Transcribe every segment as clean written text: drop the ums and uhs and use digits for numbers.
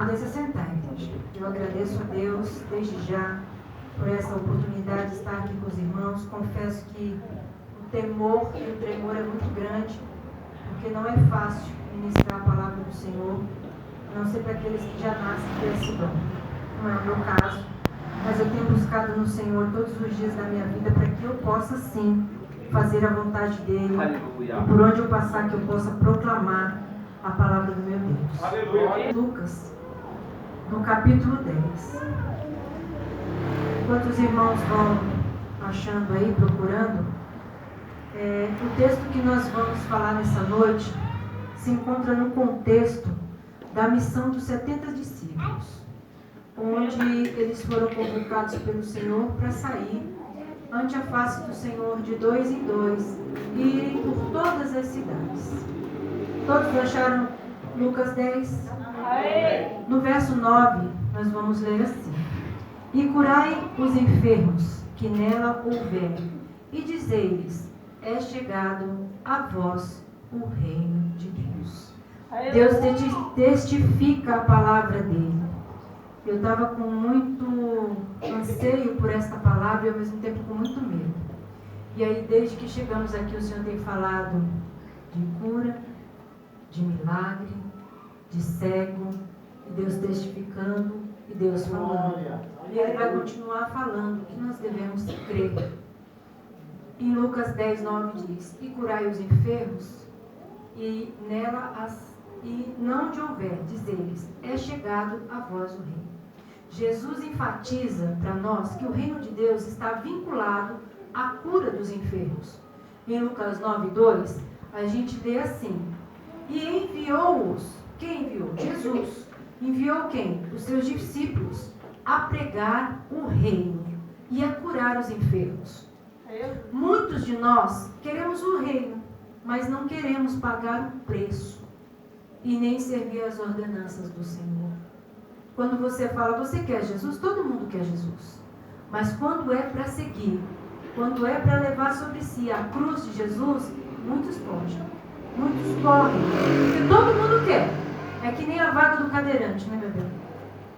Poder se sentar, igreja. Eu agradeço a Deus desde já por essa oportunidade de estar aqui com os irmãos. Confesso que o temor e o tremor é muito grande, porque não é fácil ministrar a palavra do Senhor, a não ser para aqueles que já nascem com esse dom. Não é o meu caso, mas eu tenho buscado no Senhor todos os dias da minha vida para que eu possa sim fazer a vontade dele. Aleluia. E por onde eu passar que eu possa proclamar a palavra do meu Deus. Aleluia. Lucas, no capítulo 10. Enquanto os irmãos vão achando aí, procurando, o texto que nós vamos falar nessa noite se encontra no contexto da missão dos 70 discípulos, onde eles foram convocados pelo Senhor para sair ante a face do Senhor de 2 em 2 e irem por todas as cidades. Todos acharam Lucas 10? No verso 9, nós vamos ler assim: E curai os enfermos que nela houver, e dizei-lhes: é chegado a vós o reino de Deus. Deus testifica a palavra dele. Eu estava com muito anseio por esta palavra e ao mesmo tempo com muito medo. E aí, desde que chegamos aqui, o Senhor tem falado de cura, de milagre, de cego, e Deus testificando, e Deus falando. E Ele vai continuar falando que nós devemos crer. Em Lucas 10, 9 diz: E curai os enfermos, e nela e não de houver, dizeres, é chegado a vós o reino. Jesus enfatiza para nós que o reino de Deus está vinculado à cura dos enfermos. Em Lucas 9, 2, a gente lê assim: E enviou-os. Quem enviou? Jesus. Enviou quem? Os seus discípulos a pregar o reino e a curar os enfermos. Muitos de nós queremos o reino, mas não queremos pagar o preço e nem servir as ordenanças do Senhor. Quando você fala, você quer Jesus? Todo mundo quer Jesus. Mas quando é para seguir, quando é para levar sobre si a cruz de Jesus, muitos fogem, muitos correm, porque todo mundo quer. É que nem a vaga do cadeirante, né, meu bem?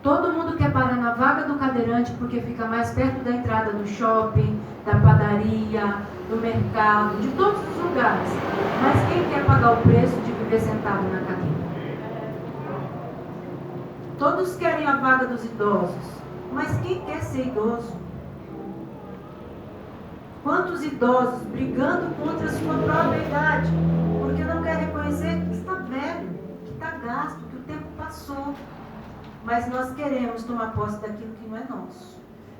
Todo mundo quer parar na vaga do cadeirante porque fica mais perto da entrada do shopping, da padaria, do mercado, de todos os lugares. Mas quem quer pagar o preço de viver sentado na cadeira? Todos querem a vaga dos idosos, mas quem quer ser idoso? Quantos idosos brigando contra a sua própria idade, porque não quer reconhecer que está velho, que está gasto, que o tempo passou. Mas nós queremos tomar posse daquilo que não é nosso.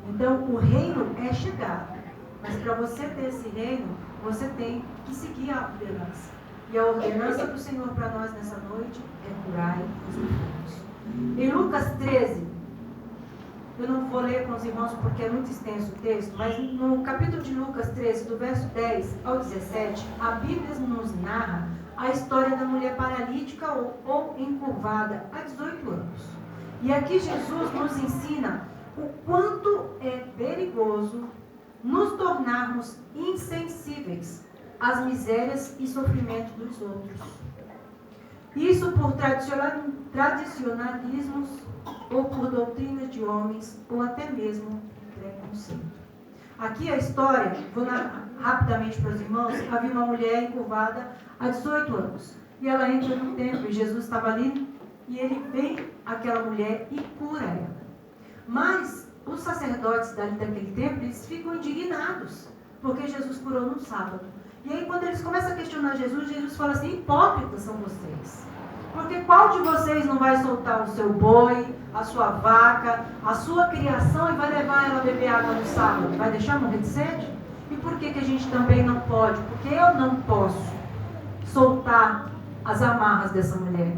Então, o reino é chegado. Mas para você ter esse reino, você tem que seguir a ordenança. E a ordenança do Senhor para nós nessa noite é curar os enfermos. Em Lucas 13, eu não vou ler com os irmãos porque é muito extenso o texto, mas no capítulo de Lucas 13, do verso 10 ao 17, a Bíblia nos narra a história da mulher paralítica ou encurvada há 18 anos. E aqui Jesus nos ensina o quanto é perigoso nos tornarmos insensíveis às misérias e sofrimentos dos outros. Isso por tradicionalismos ou por doutrinas de homens ou até mesmo preconceito. Aqui a história, vou narrar rapidamente para os irmãos. Havia uma mulher encurvada há 18 anos e ela entra no templo e Jesus estava ali e ele vê aquela mulher e cura ela. Mas os sacerdotes daquele templo, eles ficam indignados porque Jesus curou no sábado. E aí quando eles começam a questionar Jesus, Jesus fala assim: hipócritas são vocês. Porque qual de vocês não vai soltar o seu boi, a sua vaca, a sua criação e vai levar ela a beber água no sábado? Vai deixar morrer de sede? E por que a gente também não pode? Porque eu não posso soltar as amarras dessa mulher,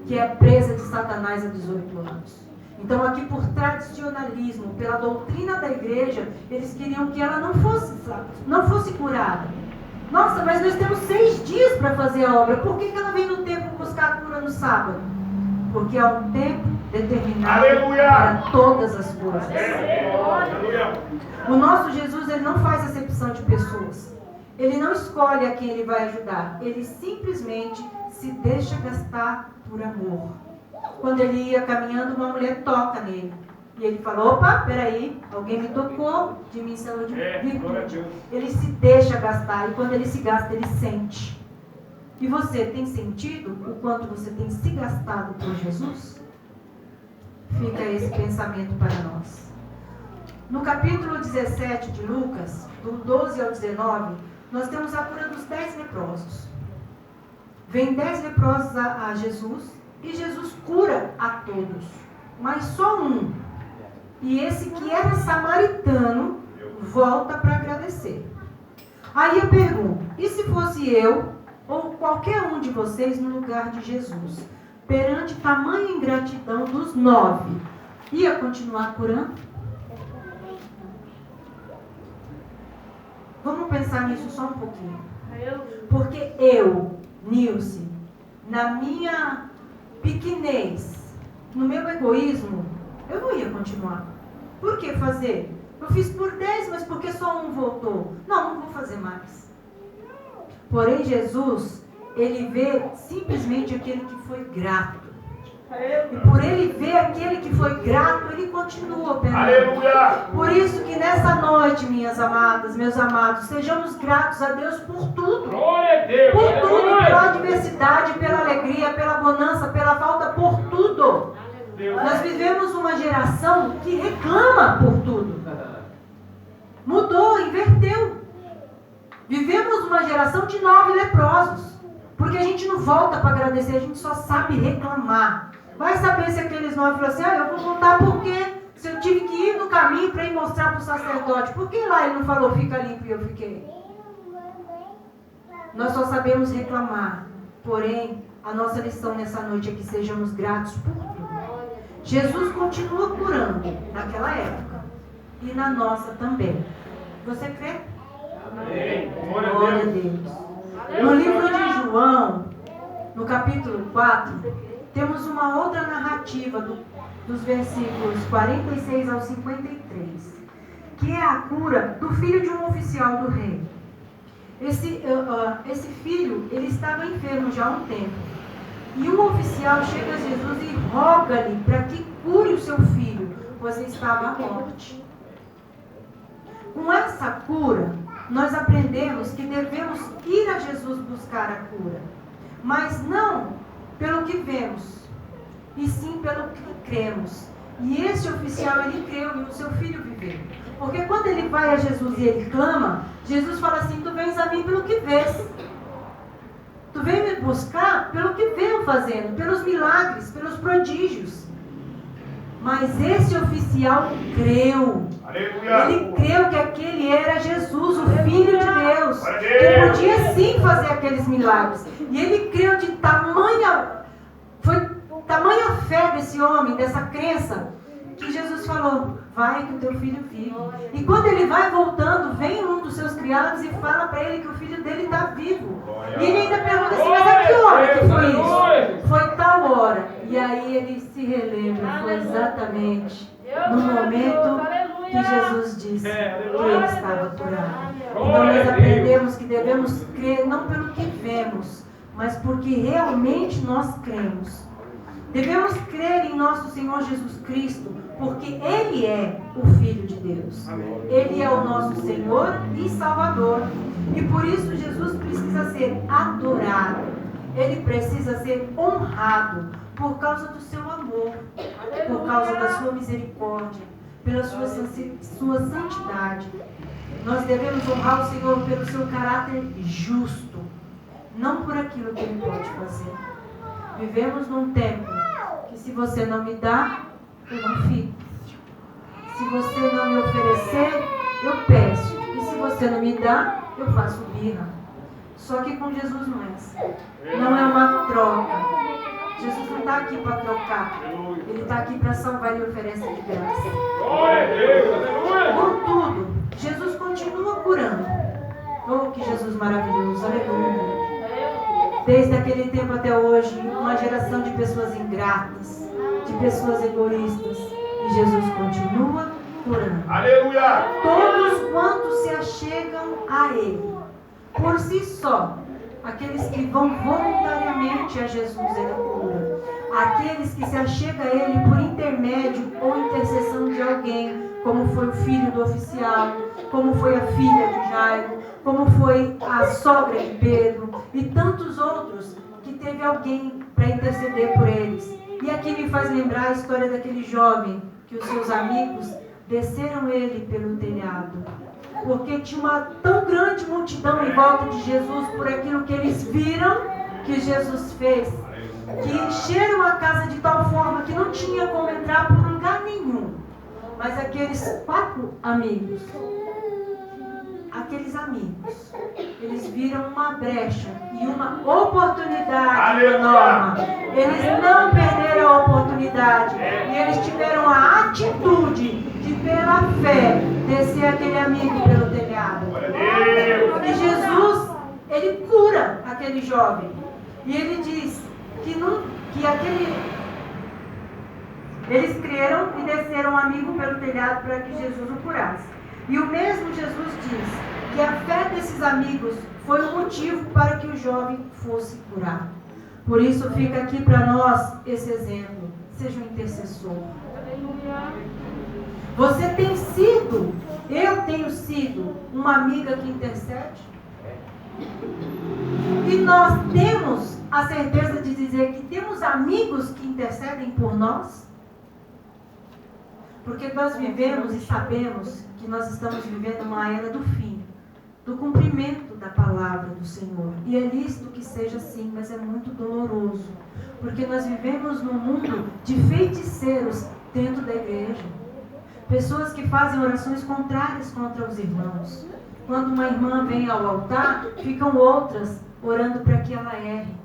que é presa de Satanás há 18 anos. Então aqui por tradicionalismo, pela doutrina da igreja, eles queriam que ela não fosse curada. Nossa, mas nós temos 6 dias para fazer a obra. Por que ela vem no templo buscar a cura no sábado? Porque há um tempo determinado para todas as coisas. O nosso Jesus, ele não faz acepção de pessoas. Ele não escolhe a quem ele vai ajudar. Ele simplesmente se deixa gastar por amor. quando ele ia caminhando, uma mulher toca nele. E ele falou, opa, peraí, alguém me tocou, de mim saiu de virtude. Ele se deixa gastar, e quando ele se gasta, ele sente. E você tem sentido o quanto você tem se gastado por Jesus? Fica esse pensamento para nós. No capítulo 17 de Lucas, do 12 ao 19, nós temos a cura dos 10 leprosos. Vem 10 leprosos a Jesus, e Jesus cura a todos, mas só um. E esse que era samaritano volta para agradecer. Aí eu pergunto, e se fosse eu ou qualquer um de vocês no lugar de Jesus, perante tamanha ingratidão dos 9, ia continuar curando? Vamos pensar nisso só um pouquinho. Porque eu, Nilce, na minha pequenez, no meu egoísmo, eu não ia continuar. Por que fazer? Eu fiz por 10, mas porque só um voltou? Não vou fazer mais. Porém, Jesus, ele vê simplesmente aquele que foi grato. E por ele ver aquele que foi grato, ele continua operando. Aleluia! Por isso que nessa noite, minhas amadas, meus amados, sejamos gratos a Deus por tudo. Glória a Deus! Por tudo, pela adversidade, pela alegria, pela bonança, pela falta, por tudo. Nós vivemos uma geração que reclama por tudo. Mudou, inverteu. Vivemos uma geração de 9 leprosos. Porque a gente não volta para agradecer, a gente só sabe reclamar. Vai saber se aqueles 9 falam assim, eu vou voltar porque se eu tive que ir no caminho para ir mostrar para o sacerdote. Por que lá ele não falou, fica limpo e eu fiquei? Nós só sabemos reclamar. Porém, a nossa lição nessa noite é que sejamos gratos por tudo. Jesus continua curando naquela época. E na nossa também. Você crê? Amém. Glória a Deus. No livro de João, no capítulo 4, temos uma outra narrativa dos versículos 46 ao 53, que é a cura do filho de um oficial do rei. Esse filho, ele estava enfermo já há um tempo. E um oficial chega a Jesus e roga-lhe para que cure o seu filho, pois ele estava à morte. Com essa cura, nós aprendemos que devemos ir a Jesus buscar a cura, mas não pelo que vemos, e sim pelo que cremos. E esse oficial, ele creu e o seu filho viveu. Porque quando ele vai a Jesus e ele clama, Jesus fala assim, tu vens a mim pelo que vês. Tu vem me buscar pelo que venho fazendo, pelos milagres, pelos prodígios. Mas esse oficial creu. Aleluia. Ele creu que aquele era Jesus, o Filho de Deus, que podia sim fazer aqueles milagres. E ele creu de tamanha fé desse homem, dessa crença, que Jesus falou, vai que o teu filho vive. E quando ele vai voltando, vem um dos seus criados e fala para ele que o filho dele está vivo. E ele ainda pergunta assim, mas a que hora que foi isso? Foi tal hora. E aí ele se relembra, foi exatamente no momento que Jesus disse que ele estava curado. Então nós aprendemos que devemos crer não pelo que vemos, mas porque realmente nós cremos. Devemos crer em nosso Senhor Jesus Cristo, porque Ele é o Filho de Deus. Ele é o nosso Senhor e Salvador. E por isso Jesus precisa ser adorado. Ele precisa ser honrado por causa do seu amor, por causa da sua misericórdia, pela sua santidade. Nós devemos honrar o Senhor pelo seu caráter justo, não por aquilo que Ele pode fazer. Vivemos num tempo que se você não me dá, eu não fico. Se você não me oferecer, eu peço. E se você não me dá, eu faço birra. Só que com Jesus não é assim. Não é uma troca. Jesus não está aqui para trocar. Ele está aqui para salvar e oferece de graça. Contudo, Jesus continua curando. Oh, que Jesus maravilhoso. Aleluia. Desde aquele tempo até hoje, uma geração de pessoas ingratas, de pessoas egoístas. E Jesus continua curando. Aleluia! Todos quantos se achegam a Ele, por si só, aqueles que vão voluntariamente a Jesus, Ele cura. aqueles que se achegam a Ele por intermédio ou intercessão de alguém, como foi o filho do oficial, como foi a filha de Jairo, como foi a sogra de Pedro e tantos outros que teve alguém para interceder por eles. E aqui me faz lembrar a história daquele jovem que os seus amigos desceram ele pelo telhado, porque tinha uma tão grande multidão em volta de Jesus por aquilo que eles viram que Jesus fez, que encheram a casa de tal forma que não tinha como entrar por lugar nenhum. Mas aqueles 4 amigos, eles viram uma brecha e uma oportunidade enorme. Eles não perderam a oportunidade e eles tiveram a atitude de, pela fé, descer aquele amigo pelo telhado. E Jesus, ele cura aquele jovem. E ele diz eles creram e desceram um amigo pelo telhado para que Jesus o curasse. E o mesmo Jesus diz que a fé desses amigos foi o motivo para que o jovem fosse curado. Por isso fica aqui para nós esse exemplo. Seja um intercessor. Você tem sido, eu tenho sido uma amiga que intercede? E nós temos a certeza de dizer que temos amigos que intercedem por nós? Porque nós vivemos e sabemos que nós estamos vivendo uma era do fim, do cumprimento da palavra do Senhor. E é lícito que seja assim, mas é muito doloroso. Porque nós vivemos num mundo de feiticeiros dentro da igreja. Pessoas que fazem orações contrárias contra os irmãos. Quando uma irmã vem ao altar, ficam outras orando para que ela erre.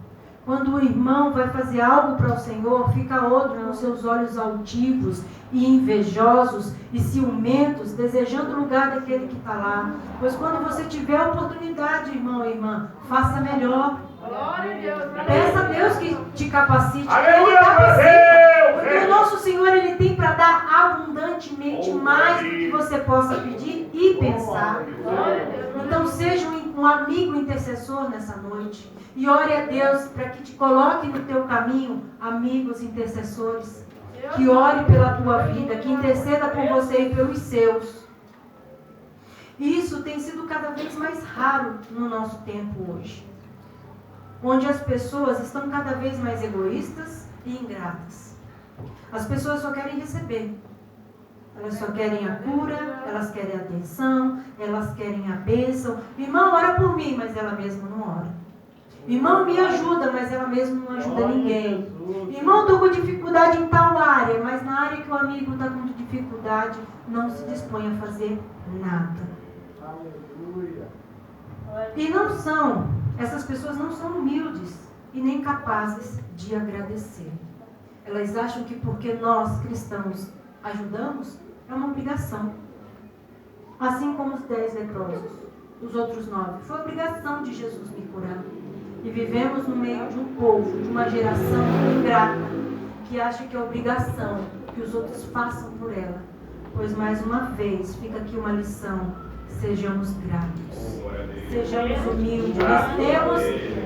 Quando o irmão vai fazer algo para o Senhor, fica outro com seus olhos altivos e invejosos e ciumentos, desejando o lugar daquele que está lá. Pois quando você tiver a oportunidade, irmão e irmã, faça melhor. Glória a Deus. Peça a Deus que te capacite. Aleluia, Ele capacita. Porque o nosso Senhor, Ele tem para dar abundantemente mais do que você possa pedir e pensar. Então seja um amigo intercessor nessa noite. E ore a Deus para que te coloque no teu caminho amigos intercessores. Que ore pela tua vida, que interceda por você e pelos seus. E isso tem sido cada vez mais raro no nosso tempo hoje. Onde as pessoas estão cada vez mais egoístas e ingratas. As pessoas só querem receber. Elas só querem a cura, elas querem a atenção, elas querem a bênção. Irmão, ora por mim, mas ela mesma não ora. Irmão, me ajuda, mas ela mesma não ajuda ninguém. Irmão, estou com dificuldade em tal área, mas na área que o amigo está com dificuldade, não se dispõe a fazer nada. E essas pessoas não são humildes e nem capazes de agradecer. Elas acham que porque nós, cristãos, ajudamos, é uma obrigação. Assim como os 10 leprosos, os outros 9. Foi obrigação de Jesus me curar. E vivemos no meio de um povo, de uma geração ingrata, que acha que é obrigação que os outros façam por ela. Pois, mais uma vez, fica aqui uma lição: sejamos gratos, sejamos humildes.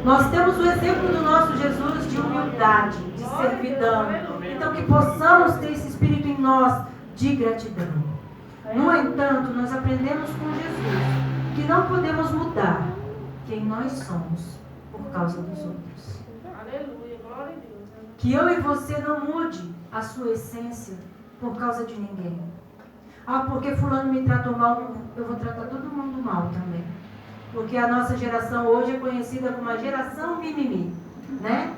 Nós temos o exemplo do nosso Jesus de humildade, de servidão. Então, que possamos ter esse espírito em nós de gratidão. No entanto, nós aprendemos com Jesus que não podemos mudar quem nós somos por causa dos outros. Aleluia, glória a Deus. Que eu e você não mude a sua essência por causa de ninguém. Ah, porque fulano me tratou mal, eu vou tratar todo mundo mal também. Porque a nossa geração hoje é conhecida como a geração mimimi, né?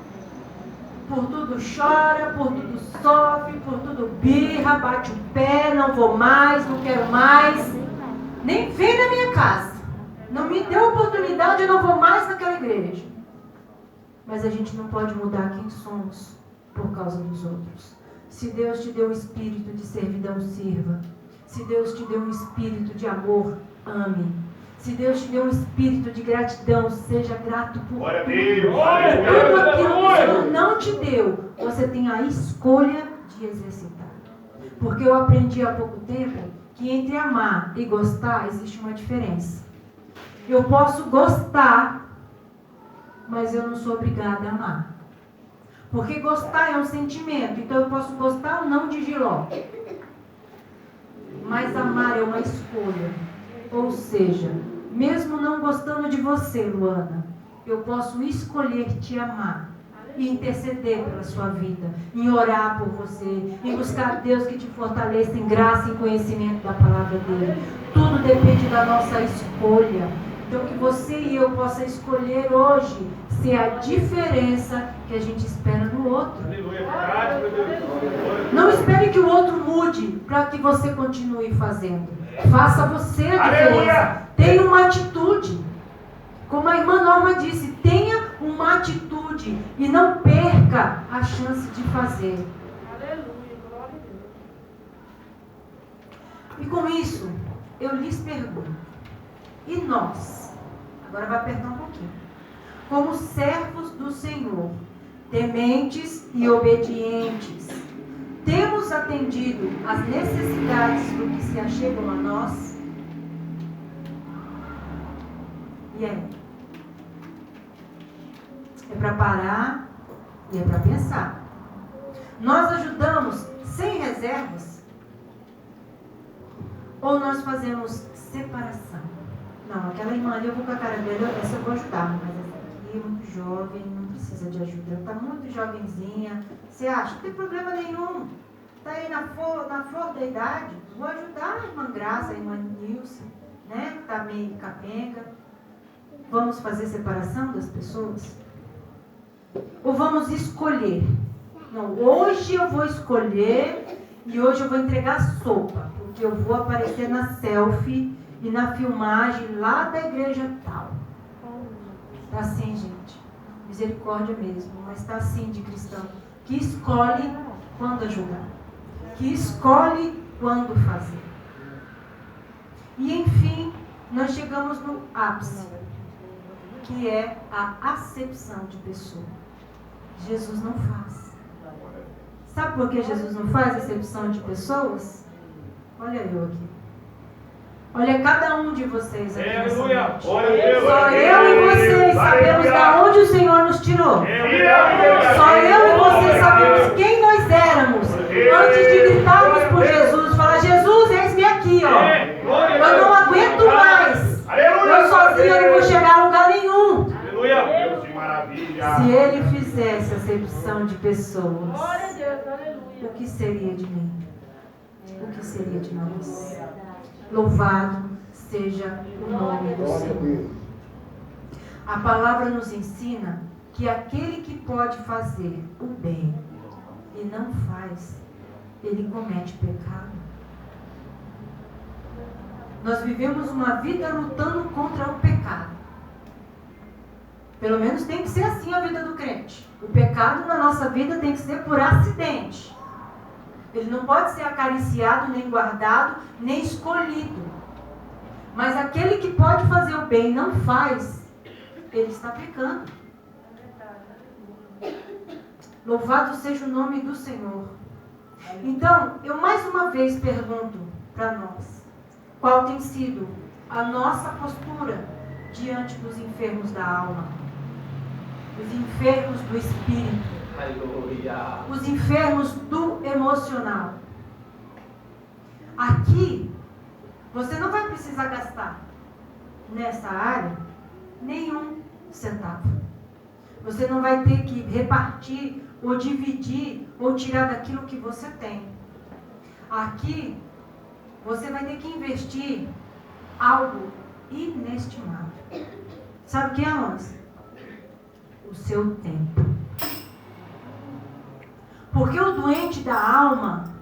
Por tudo chora, por tudo sofre, por tudo birra, bate o pé, não vou mais, não quero mais. Nem vem na minha casa. Não me deu oportunidade, eu não vou mais naquela igreja. Mas a gente não pode mudar quem somos por causa dos outros. Se Deus te deu um espírito de servidão, sirva. Se Deus te deu um espírito de amor, ame. Se Deus te deu um espírito de gratidão, seja grato por tudo. Tudo aquilo que o Senhor não te deu, você tem a escolha de exercitar. Porque eu aprendi há pouco tempo que entre amar e gostar existe uma diferença. Eu posso gostar, mas eu não sou obrigada a amar. Porque gostar é um sentimento, então eu posso gostar ou não de Giló. Mas amar é uma escolha. Ou seja, mesmo não gostando de você, Luana, eu posso escolher te amar e interceder pela sua vida, em orar por você, em buscar Deus que te fortaleça em graça e conhecimento da palavra dele. Tudo depende da nossa escolha. Então que você e eu possa escolher hoje ser a diferença que a gente espera no outro. Não espere que o outro mude para que você continue fazendo. Faça você a diferença. Tenha uma atitude. Como a irmã Norma disse, tenha uma atitude e não perca a chance de fazer. Aleluia, glória a Deus. E com isso, eu lhes pergunto, e nós? Agora vai apertar um pouquinho. Como servos do Senhor, tementes e obedientes, temos atendido às necessidades do que se achegam a nós? E aí? É para parar e é para pensar. Nós ajudamos sem reservas? Ou nós fazemos separação? Não, aquela irmã ali, eu vou com a cara dela, essa eu vou ajudar, mas essa aqui é muito jovem, não precisa de ajuda, ela está muito jovenzinha. Você acha? Não tem problema nenhum. Está aí na flor da idade. Vou ajudar a irmã Graça, a irmã Nilce, né? Que está meio capenga. Vamos fazer separação das pessoas? Ou vamos escolher? Não, hoje eu vou escolher e hoje eu vou entregar sopa, porque eu vou aparecer na selfie e na filmagem lá da igreja tal. Está assim, gente. Misericórdia mesmo, mas está assim de cristão. Que escolhe quando ajudar. Que escolhe quando fazer. E enfim, nós chegamos no ápice, que é a acepção de pessoa. Jesus não faz. Sabe por que Jesus não faz acepção de pessoas? Olha eu aqui. Olha cada um de vocês aqui nessa noite. Só eu e vocês sabemos de onde o Senhor nos tirou. Só eu e vocês sabemos quem nós éramos antes de gritarmos por Jesus. Falar, Jesus, eis-me aqui, ó. Eu não aguento mais. Eu sozinho não vou chegar a lugar nenhum. Se ele fizesse acepção de pessoas, o que seria de mim? O que seria de nós? Louvado seja o nome do Senhor. A palavra nos ensina que aquele que pode fazer o bem e não faz, ele comete pecado. Nós vivemos uma vida lutando contra o pecado. Pelo menos tem que ser assim a vida do crente. O pecado na nossa vida tem que ser por acidente. Ele não pode ser acariciado, nem guardado, nem escolhido. Mas aquele que pode fazer o bem e não faz, ele está pecando. Louvado seja o nome do Senhor. Então, eu mais uma vez pergunto para nós, qual tem sido a nossa postura diante dos enfermos da alma, os enfermos do espírito, os enfermos do emocional? Aqui, você não vai precisar gastar nessa área nenhum centavo. Você não vai ter que repartir ou dividir ou tirar daquilo que você tem. Aqui, você vai ter que investir algo inestimável. Sabe o que é, irmãos? O seu tempo. Porque o doente da alma,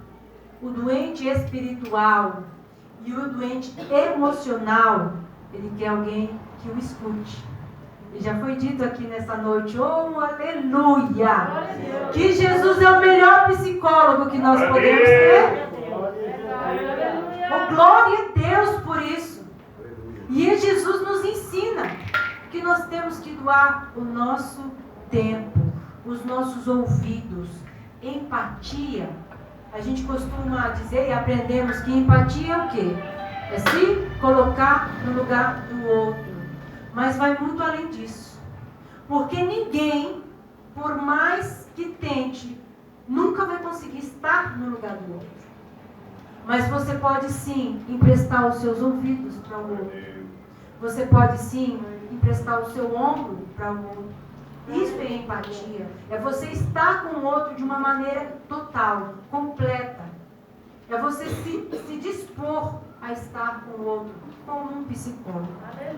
o doente espiritual e o doente emocional, ele quer alguém que o escute. E já foi dito aqui nessa noite, oh, aleluia! Que Jesus é o melhor psicólogo que nós podemos ter. Oh, glória a Deus por isso. E Jesus nos ensina que nós temos que doar o nosso tempo, os nossos ouvidos. Empatia, a gente costuma dizer e aprendemos que empatia é o quê? É se colocar no lugar do outro. Mas vai muito além disso. Porque ninguém por mais que tente, nunca vai conseguir estar no lugar do outro. Mas você pode sim emprestar os seus ouvidos para o outro. Você pode sim emprestar o seu ombro para o outro. Isso é empatia. É você estar com o outro de uma maneira total, completa. É você se dispor a estar com o outro, como um psicólogo.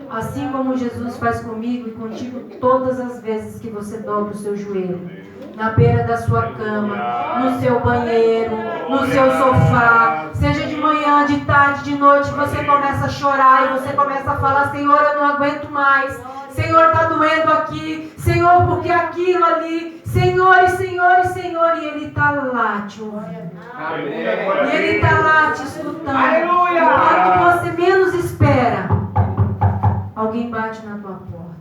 Assim como Jesus faz comigo e contigo todas as vezes que você dobra o seu joelho. Na beira da sua cama, no seu banheiro, no seu sofá, seja de manhã, de tarde, de noite, você começa a chorar e você começa a falar: Senhor, eu não aguento mais. Senhor, está doendo aqui. Senhor, porque aquilo ali. Senhor, e Senhor, e Senhor. E Ele está lá te ouvindo. E Ele está lá te escutando. Enquanto você menos espera, alguém bate na tua porta.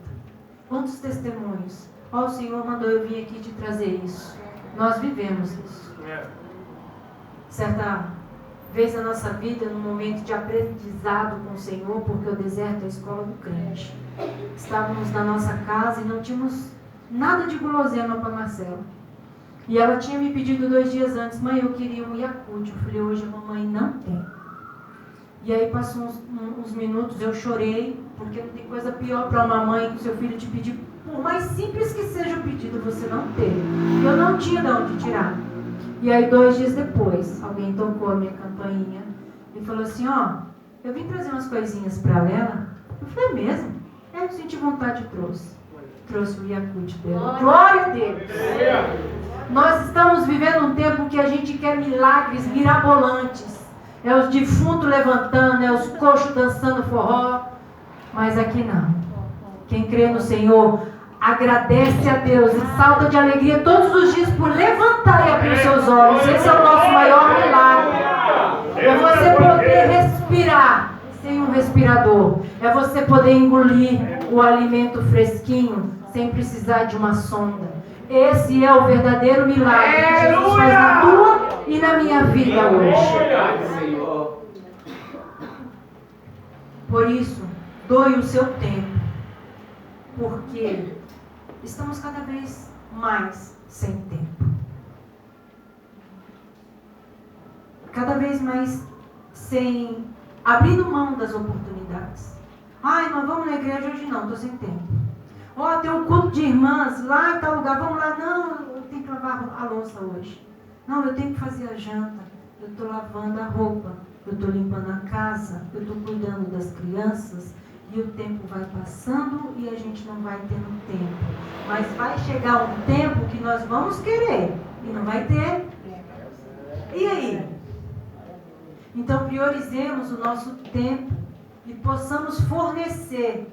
Quantos testemunhos? Ó, o Senhor mandou eu vir aqui te trazer isso. Nós vivemos isso. Certa vez na nossa vida, num momento de aprendizado com o Senhor, porque o deserto é a escola do crente. Estávamos na nossa casa e não tínhamos nada de guloseima para Marcela. E ela tinha me pedido 2 dias antes: mãe, eu queria um Yakult. Eu falei: hoje a mamãe não tem. E aí passou uns minutos, eu chorei, porque não tem coisa pior para uma mãe que o seu filho te pedir, por mais simples que seja o pedido, você não teve. Eu não tinha de onde tirar. E aí 2 dias depois, alguém tocou a minha campainha e falou assim: ó, eu vim trazer umas coisinhas para ela. Eu falei: é mesmo? Eu senti vontade e trouxe o Yakult dela. Glória a Deus! Nós estamos vivendo um tempo que a gente quer milagres mirabolantes. É os defuntos levantando, é os coxos dançando forró. Mas aqui não. Quem crê no Senhor agradece a Deus e salta de alegria todos os dias por levantar e abrir os seus olhos. Esse é o nosso maior milagre. É você poder respirar sem um respirador. É você poder engolir o alimento fresquinho sem precisar de uma sonda. Esse é o verdadeiro milagre que Jesus faz na tua e na minha vida hoje. Por isso, doe o seu tempo, porque estamos cada vez mais sem tempo. Cada vez mais sem abrindo mão das oportunidades. Ai, nós vamos na igreja hoje? Não, estou sem tempo. Ó, tem um culto de irmãs lá em tal lugar, vamos lá. Não, eu tenho que lavar a louça hoje. Não, eu tenho que fazer a janta. Eu estou lavando a roupa. Eu estou limpando a casa. Eu estou cuidando das crianças. E o tempo vai passando e a gente não vai tendo tempo. Mas vai chegar um tempo que nós vamos querer e não vai ter. E aí? Então priorizemos o nosso tempo e possamos fornecer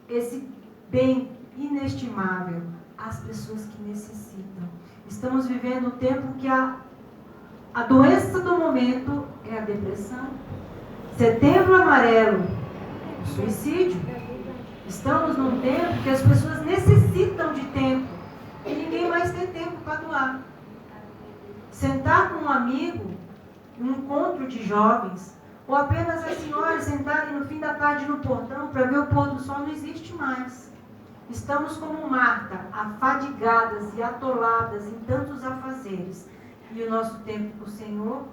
esse bem inestimável às pessoas que necessitam. Estamos vivendo um tempo que a doença do momento é a depressão. Setembro amarelo, o suicídio. Estamos num tempo que as pessoas necessitam de tempo e ninguém mais tem tempo para doar. Sentar com um amigo, um encontro de jovens, ou apenas as senhoras sentarem no fim da tarde no portão para ver o pôr do sol, não existe mais. Estamos como Marta, afadigadas e atoladas em tantos afazeres. E o nosso tempo com o Senhor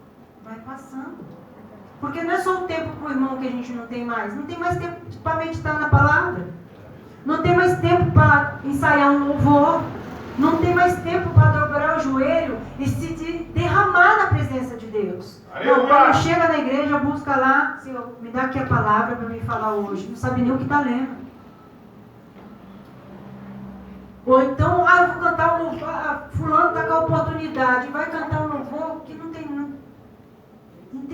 vai passando. Porque não é só o tempo com o irmão que a gente não tem mais. Não tem mais tempo para meditar na palavra. Não tem mais tempo para ensaiar um louvor. Não tem mais tempo para dobrar o joelho e se derramar na presença de Deus. Não, quando chega na igreja, busca lá: Senhor, me dá aqui a palavra para me falar hoje. Não sabe nem o que está lendo. Ou então, eu vou cantar um louvor, fulano está com a oportunidade, vai cantar um louvor que não tem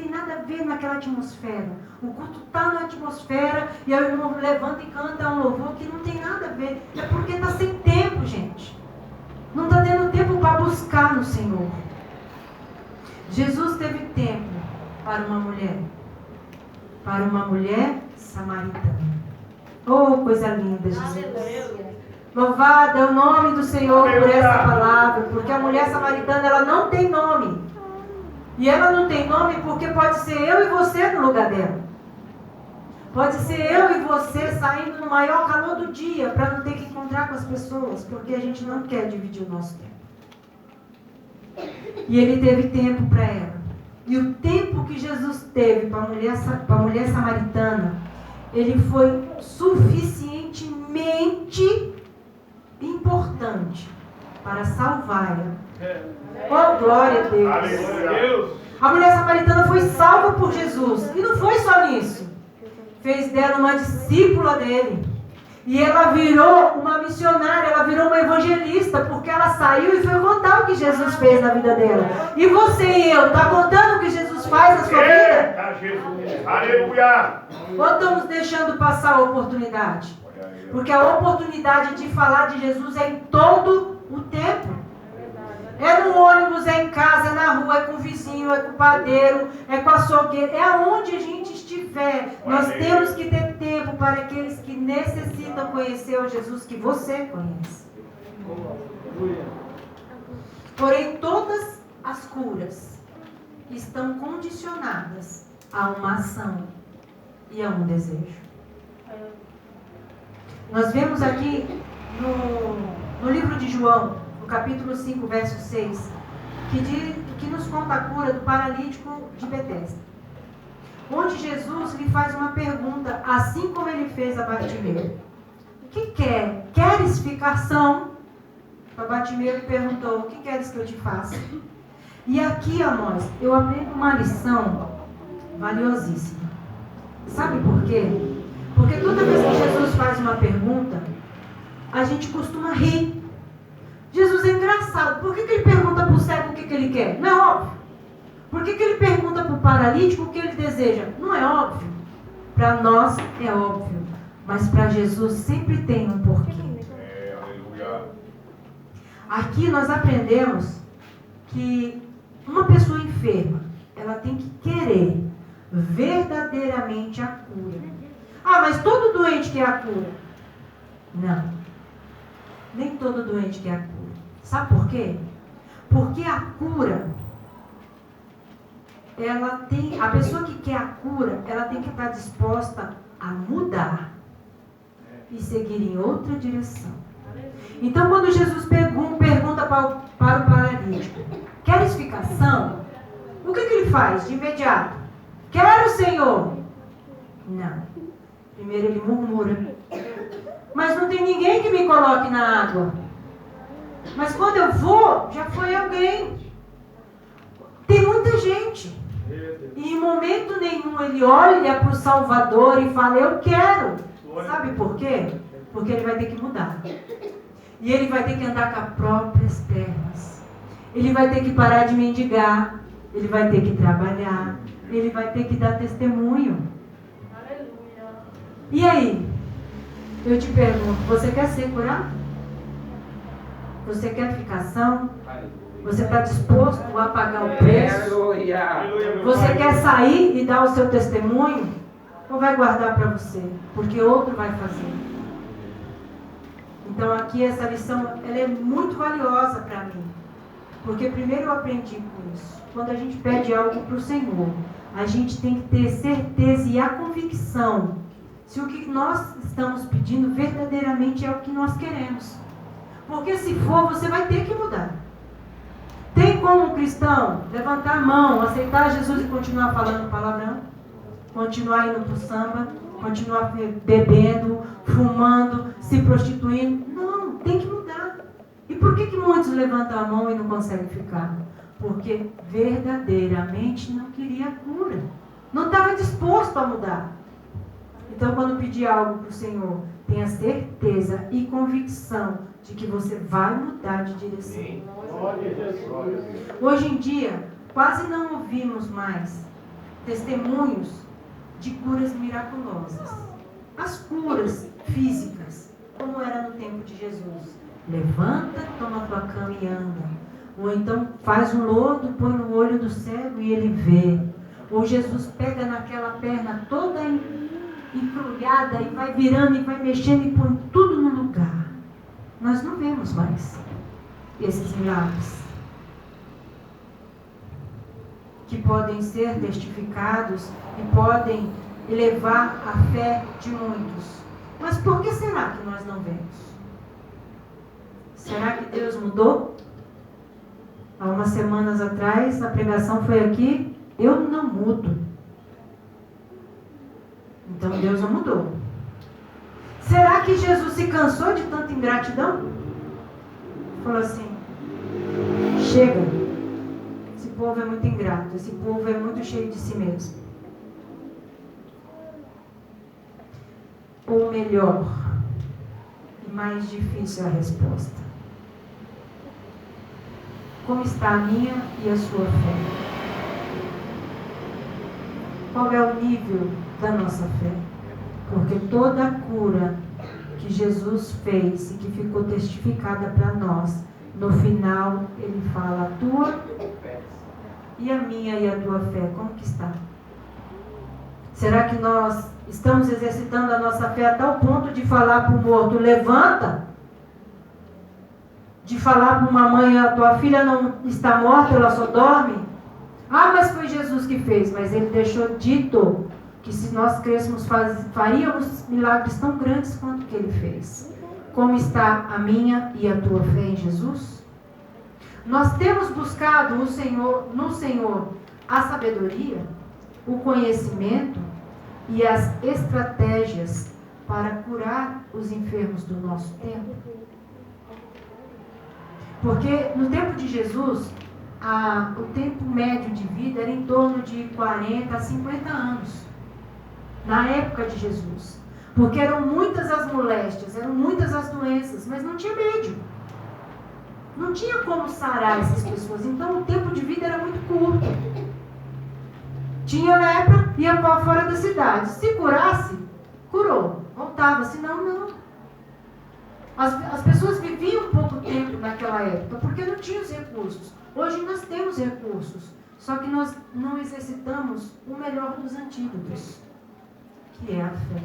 nada a ver naquela atmosfera. O culto está na atmosfera e aí o irmão levanta e canta um louvor que não tem nada a ver. É porque está sem tempo, gente. Não está tendo tempo para buscar no Senhor. Jesus teve tempo para uma mulher samaritana. Oh, coisa linda, Jesus. Louvado é o nome do Senhor por essa palavra, porque a mulher samaritana, ela não tem nome. E ela não tem nome porque pode ser eu e você no lugar dela. Pode ser eu e você saindo no maior calor do dia para não ter que encontrar com as pessoas, porque a gente não quer dividir o nosso tempo. E ele teve tempo para ela. E o tempo que Jesus teve para a mulher samaritana, ele foi suficientemente importante para salvar ela. Oh, glória a Deus! Aleluia. A mulher samaritana foi salva por Jesus. E não foi só nisso. Fez dela uma discípula dele. E ela virou uma missionária, ela virou uma evangelista, porque ela saiu e foi contar o que Jesus fez na vida dela. E você e eu, está contando o que Jesus faz na sua vida? Jesus. Aleluia. Ou estamos deixando passar a oportunidade? Porque a oportunidade de falar de Jesus é em todo o tempo. É no ônibus, é em casa, é na rua, é com o vizinho, é com o padeiro, é com a açougueira, é aonde a gente estiver. Nós temos que ter tempo para aqueles que necessitam conhecer o Jesus que você conhece. Porém, todas as curas estão condicionadas a uma ação e a um desejo. Nós vemos aqui no livro de João, no capítulo 5, verso 6, que nos conta a cura do paralítico de Betesda. Onde Jesus lhe faz uma pergunta, assim como ele fez a Bartimeu. O que quer? Queres ficar são? A Bartimeu lhe perguntou, o que queres que eu te faça? E aqui, amados, eu aprendo uma lição valiosíssima. Sabe por quê? Porque toda vez que Jesus faz uma pergunta, a gente costuma rir. Jesus é engraçado. Por que ele pergunta para o cego o que ele quer? Não é óbvio. Por que ele pergunta para o paralítico o que ele deseja? Não é óbvio. Para nós é óbvio. Mas para Jesus sempre tem um porquê. Aleluia. Aqui nós aprendemos que uma pessoa enferma, ela tem que querer verdadeiramente a cura. Ah, mas todo doente quer a cura. Não. Nem todo doente quer a cura. Sabe por quê? Porque a cura, a pessoa que quer a cura, ela tem que estar disposta a mudar e seguir em outra direção. Então, quando Jesus pergunta para o paralítico, queres ficar são? O que ele faz de imediato? Quero, Senhor. Não. Primeiro ele murmura. Mas não tem ninguém que me coloque na água. Mas quando eu vou, já foi alguém. Tem muita gente. E em momento nenhum ele olha para o Salvador e fala, eu quero. Sabe por quê? Porque ele vai ter que mudar. E ele vai ter que andar com as próprias pernas. Ele vai ter que parar de mendigar. Ele vai ter que trabalhar. Ele vai ter que dar testemunho. Aleluia. E aí? Eu te pergunto, você quer ser curado? Você quer ficar são? Você está disposto a pagar o preço? Você quer sair e dar o seu testemunho? Ou vai guardar para você? Porque outro vai fazer. Então aqui essa lição ela é muito valiosa para mim. Porque primeiro eu aprendi com isso. Quando a gente pede algo para o Senhor, a gente tem que ter certeza e a convicção se o que nós estamos pedindo verdadeiramente é o que nós queremos. Porque se for, você vai ter que mudar. Tem como um cristão levantar a mão, aceitar Jesus e continuar falando palavrão? Continuar indo para o samba? Continuar bebendo, fumando, se prostituindo? Não, tem que mudar. E por que muitos levantam a mão e não conseguem ficar? Porque verdadeiramente não queria a cura. Não estava disposto a mudar. Então, quando pedir algo para o Senhor, tenha certeza e convicção de que você vai mudar de direção. Hoje em dia, quase não ouvimos mais testemunhos de curas miraculosas. As curas físicas, como era no tempo de Jesus. Levanta, toma tua cama e anda. Ou então faz um lodo, põe no olho do cego e ele vê. Ou Jesus pega naquela perna toda embrulhada e vai virando e vai mexendo e põe tudo no lugar. Nós não vemos mais esses milagres que podem ser testificados e podem elevar a fé de muitos. Mas por que será que nós não vemos? Será que Deus mudou? Há umas semanas atrás, a pregação foi aqui, eu não mudo. Então Deus não mudou. Será que Jesus se cansou de tanta ingratidão? Falou assim, chega, esse povo é muito ingrato, esse povo é muito cheio de si mesmo. Ou melhor, e mais difícil a resposta. Como está a minha e a sua fé? Qual é o nível da nossa fé? Porque toda a cura que Jesus fez e que ficou testificada para nós, no final ele fala, a tua e a minha e a tua fé, como que está? Será que nós estamos exercitando a nossa fé a tal ponto de falar para o morto, levanta? De falar para uma mãe, a tua filha não está morta, ela só dorme? Ah, mas foi Jesus que fez, mas ele deixou dito que se nós crêssemos faríamos milagres tão grandes quanto que ele fez. Como está a minha e a tua fé em Jesus? Nós temos buscado no Senhor a sabedoria, o conhecimento e as estratégias para curar os enfermos do nosso tempo. Porque no tempo de Jesus, o tempo médio de vida era em torno de 40 a 50 anos. Na época de Jesus. Porque eram muitas as moléstias, eram muitas as doenças, mas não tinha médico. Não tinha como sarar essas pessoas. Então o tempo de vida era muito curto. Tinha lepra, ia para fora da cidade. Se curasse, curou. Voltava, senão não. As pessoas viviam pouco tempo naquela época, porque não tinham os recursos. Hoje nós temos recursos, só que nós não exercitamos o melhor dos antídotos, que é a fé.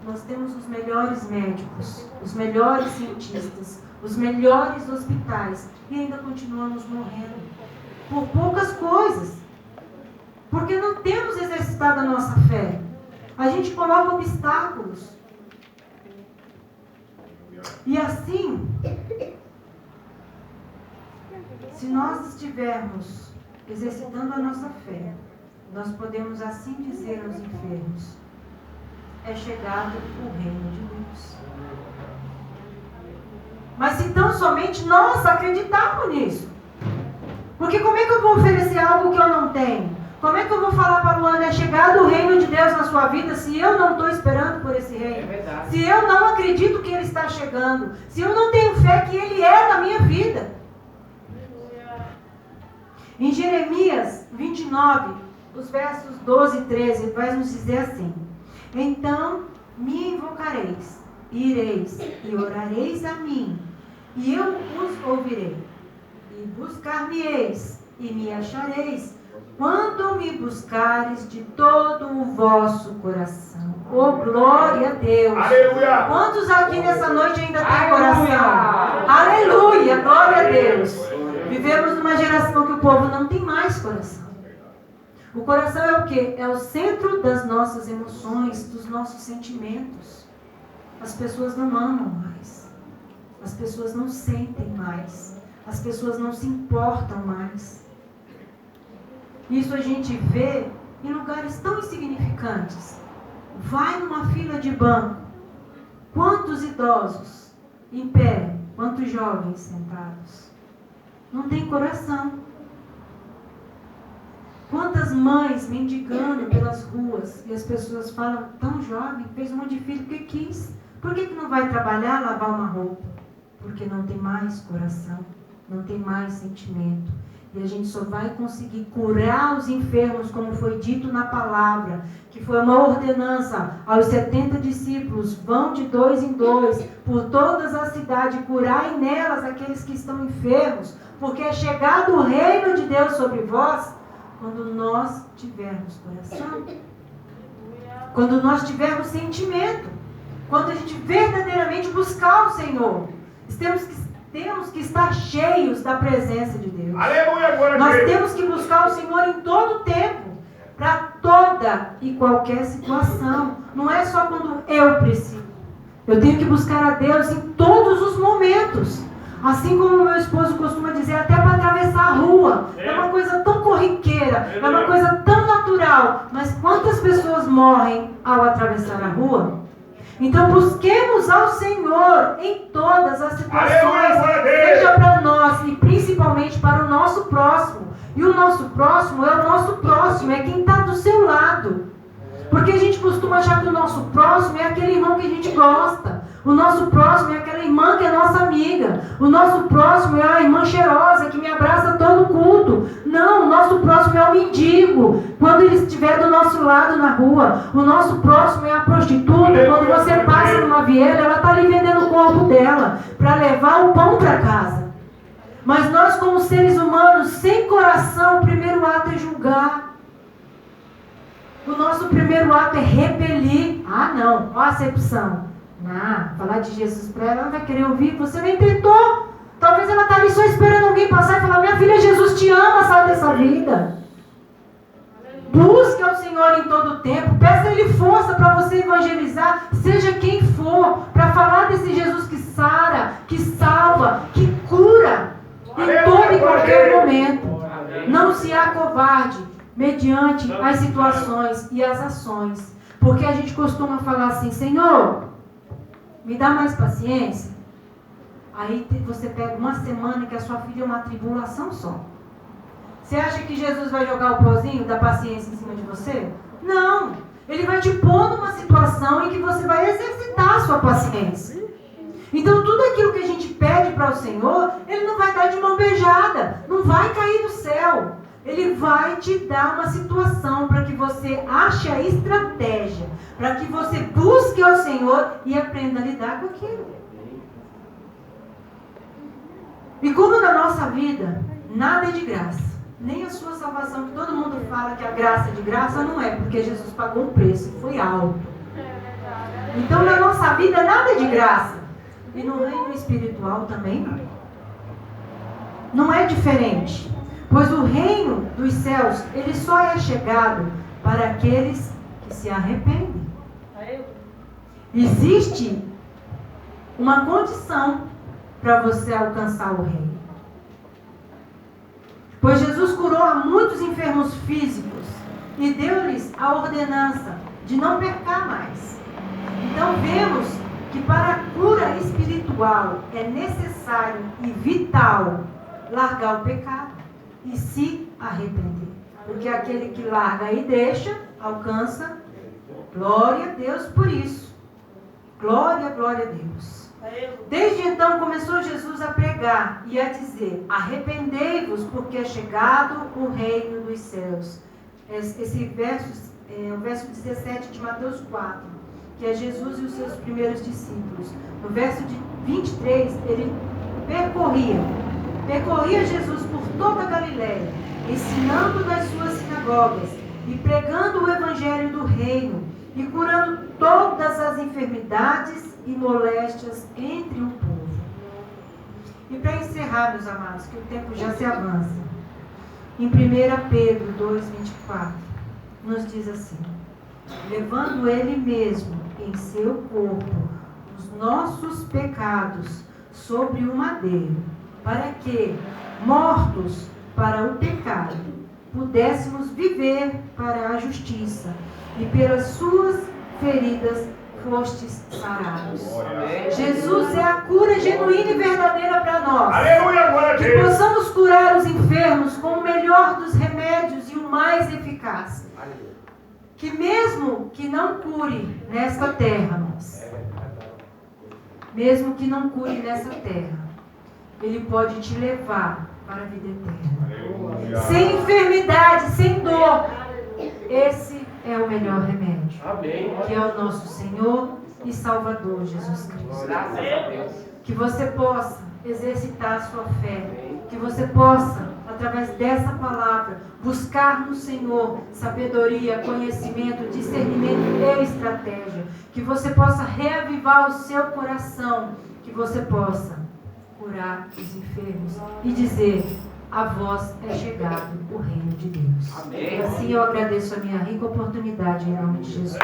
Nós temos os melhores médicos, os melhores cientistas, os melhores hospitais, e ainda continuamos morrendo por poucas coisas, porque não temos exercitado a nossa fé. A gente coloca obstáculos. E assim, se nós estivermos exercitando a nossa fé, nós podemos assim dizer aos enfermos, é chegado o reino de Deus. Mas se tão somente nós acreditarmos nisso, porque como é que eu vou oferecer algo que eu não tenho? Como é que eu vou falar para a Luana, é chegado o reino de Deus na sua vida, se eu não estou esperando por esse reino? Se eu não acredito que ele está chegando, se eu não tenho fé que ele é na minha vida. Em Jeremias 29, os versos 12 e 13, vai nos dizer assim, então me invocareis, ireis e orareis a mim, e eu os ouvirei, e buscar-me-eis, e me achareis, quando me buscares de todo o vosso coração. Oh, glória a Deus. Aleluia. Quantos aqui nessa noite ainda tem coração? Aleluia, glória a Deus. Vivemos numa geração que o povo não tem mais coração. O coração é o quê? É o centro das nossas emoções, dos nossos sentimentos. As pessoas não amam mais. As pessoas não sentem mais. As pessoas não se importam mais. Isso a gente vê em lugares tão insignificantes. Vai numa fila de banco. Quantos idosos em pé, quantos jovens sentados. Não tem coração. Quantas mães mendigando pelas ruas e as pessoas falam, tão jovem, fez um monte de filho porque quis. Por que não vai trabalhar, lavar uma roupa? Porque não tem mais coração, não tem mais sentimento. E a gente só vai conseguir curar os enfermos, como foi dito na palavra, que foi uma ordenança aos 70 discípulos, vão de 2 em 2, por todas as cidades, curai nelas aqueles que estão enfermos, porque é chegado o reino de Deus sobre vós, quando nós tivermos coração, quando nós tivermos sentimento, quando a gente verdadeiramente buscar o Senhor. Temos que estar cheios da presença de Deus. Aleluia, glória a Nós Deus. temos que buscar o Senhor em todo o tempo, para toda e qualquer situação. Não é só quando eu preciso. Eu tenho que buscar a Deus em todos os momentos. Assim como meu esposo costuma dizer, até para atravessar a rua. É uma coisa tão corriqueira, é uma coisa tão natural. Mas quantas pessoas morrem ao atravessar a rua? Então busquemos ao Senhor em todas as situações, seja para nós e principalmente para o nosso próximo. E o nosso próximo é o nosso próximo, é quem está do seu lado. Porque a gente costuma achar que o nosso próximo é aquele irmão que a gente gosta. O nosso próximo é aquela irmã que é nossa amiga. O nosso próximo é a irmã cheirosa que me abraça todo culto. Não, o nosso próximo é o mendigo, quando ele estiver do nosso lado na rua. O nosso próximo é a prostituta. Quando você passa numa viela, ela está ali vendendo o corpo dela para levar o pão para casa. Mas nós, como seres humanos, sem coração, o primeiro ato é julgar. O nosso primeiro ato é repelir. Ah, não, ó a acepção. Falar de Jesus para ela, ela vai querer ouvir. Você nem tentou. Talvez ela está ali só esperando alguém passar e falar: minha filha, Jesus te ama, sai dessa vida. Busque ao Senhor em todo o tempo. Peça a Ele força para você evangelizar, seja quem for, para falar desse Jesus que sara, que salva, que cura, em todo e qualquer momento. Não se acovarde mediante as situações e as ações. Porque a gente costuma falar assim: Senhor, me dá mais paciência. Aí você pega uma semana que a sua filha é uma tribulação só. Você acha que Jesus vai jogar o pozinho da paciência em cima de você? Não. Ele vai te pôr numa situação em que você vai exercitar a sua paciência. Então tudo aquilo que a gente pede para o Senhor, Ele não vai dar de mão beijada. Não vai cair do céu. Ele vai te dar uma situação para que você ache a estratégia, para que você busque ao Senhor e aprenda a lidar com aquilo. E como na nossa vida, nada é de graça, nem a sua salvação, que todo mundo fala que a graça é de graça, não é, porque Jesus pagou um preço, foi alto. Então na nossa vida, nada é de graça. E no reino espiritual também não. Não é diferente. Pois o reino dos céus, ele só é chegado para aqueles que se arrependem. Existe uma condição para você alcançar o reino. Pois Jesus curou a muitos enfermos físicos e deu-lhes a ordenança de não pecar mais. Então vemos que para a cura espiritual é necessário e vital largar o pecado e se arrepender. Porque aquele que larga e deixa, alcança. Glória a Deus por isso. Glória, glória a Deus. Desde então começou Jesus a pregar e a dizer: arrependei-vos, porque é chegado o reino dos céus. Esse verso é o verso 17 de Mateus 4, que é Jesus e os seus primeiros discípulos. No verso de 23, ele percorria Jesus por toda a Galiléia, ensinando nas suas sinagogas e pregando o evangelho do reino e curando todas as enfermidades e moléstias entre o povo. E para encerrar, meus amados, que o tempo já se avança, em 1 Pedro 2,24, nos diz assim: levando ele mesmo em seu corpo os nossos pecados sobre o madeiro, para que, mortos para o pecado, pudéssemos viver para a justiça, e pelas suas feridas fostes sarados. Jesus é a cura genuína e verdadeira para nós. Aleluia, que possamos curar os enfermos com o melhor dos remédios e o mais eficaz. Que mesmo que não cure nesta terra, mesmo que não cure nessa terra, Ele pode te levar para a vida eterna. Sem enfermidade, sem dor. Esse é o melhor remédio. Que é o nosso Senhor e Salvador Jesus Cristo. Que você possa exercitar a sua fé. Que você possa, através dessa palavra, buscar no Senhor sabedoria, conhecimento, discernimento e estratégia. Que você possa reavivar o seu coração. Que você possa curar os enfermos e dizer: a vós é chegado o reino de Deus. Amém. Assim eu agradeço a minha rica oportunidade em nome de Jesus.